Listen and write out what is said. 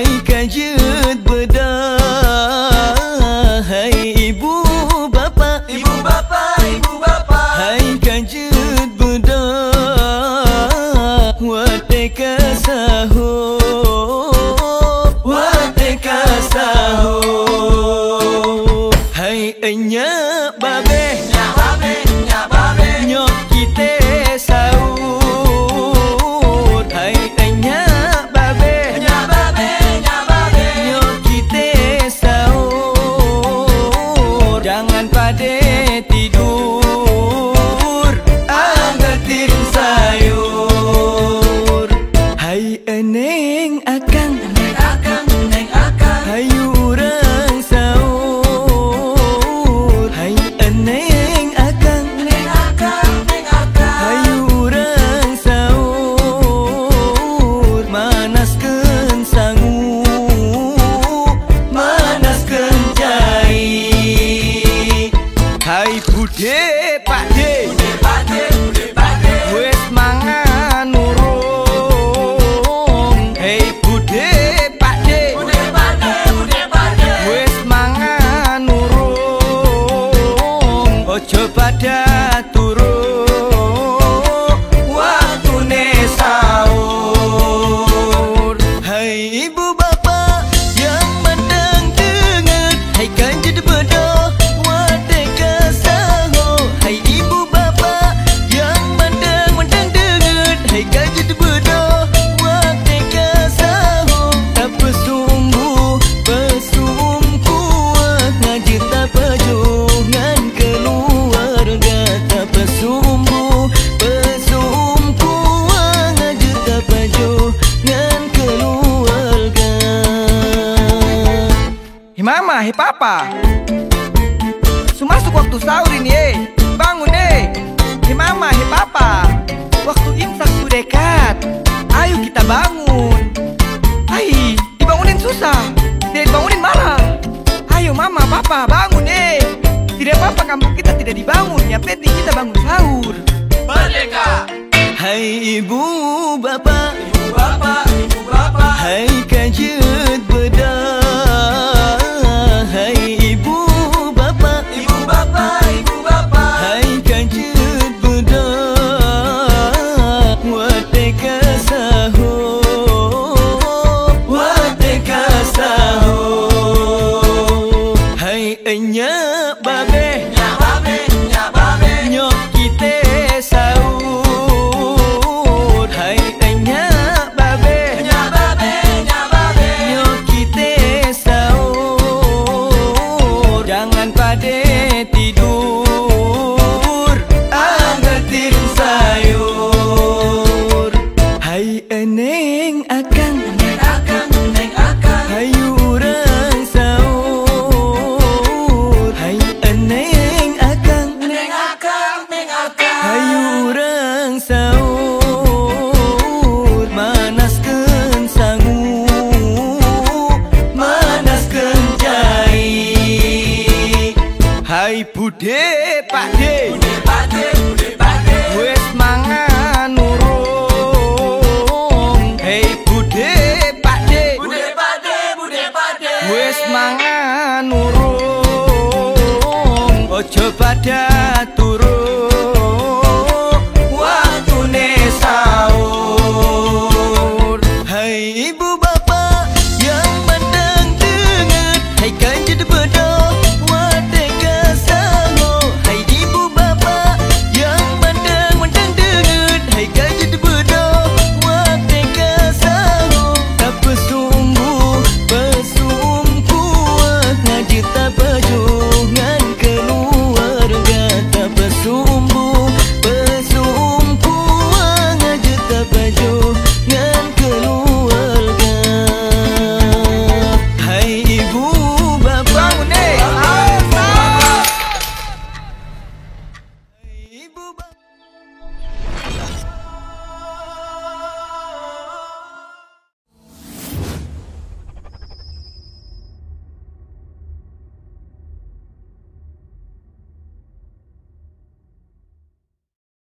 Hai kanjut bedah, hai ibu bapa, ibu bapa, ibu bapa. hai kanjut bedah, wateka sahur, wateka sahur. Hai enya babe, Nya babe, nya babe. nyok kita sahur. Hai enya babe, Nya babe, nya babe. nyok kita sahur. Jangan pade tidur, anggetin sayur. Hai eneng akang, Neng akang, neng akang. hayu urang sahur. Hai eneng akang, Neng akang, neng akang. hayu urang sahur. Manaskeun sangu, manaskeun cai. Hai bude pakde, Bude bade, bude bade. wes mangan urung. Hei bude pakde, Bude bade, bude bade. wes mangan urung. Ojo pada turun, waktune sahur. Hai ibu bapa yang mandang dengar, hai kanjut bedah, wateka sahur. Hai ibu bapa yang mandang dengar, hai kanjut bedah, wateka sahur. Tak pesumbu, pesumku ngaji tak pejungan keluarga. Tak pesumbu, pesumku ngaji tak pejungan keluarga. Hi mama, hi papa. Masuk waktu sahur ini bangun Hi mama, hi papa. Waktu imsak sudah dekat. Ayo kita bangun. Hai, dibangunin susah. Tidak dibangunin marah. Ayo mama, papa, bangun Tidak apa-apa kampung kita tidak dibangun. Yang penting kita bangun sahur. Merdeka. Hai ibu bapa, Ibu bapa, ibu bapa. hai kanjut bedah, hai ibu bapa, Ibu bapa, ibu bapa. hai kanjut bedah, wateka sahur, wateka sahur. Hai enya babe, Nya babe, nya babe. nyok kita sahur. Hai enya babe, Nya babe, nya babe. nyok kita sahur. Jangan pade tidur, anggetin sayur. Hai eneng akang, Neng akang, neng akang. hayu urang sahur. Hai eneng akang, Neng akang, neng akang. hayu urang sahur. Manaskeun sangu, manaskeun cai. Hai bude pakde, Bude bade, bude bade. wes mangan urung. Hei bude pakde, Bude bade, bude bade. wes mangan urung. Ojo pada turun, waktune sahur. Hai ibu bapa yang mandang dengar, hai kanjut bedah,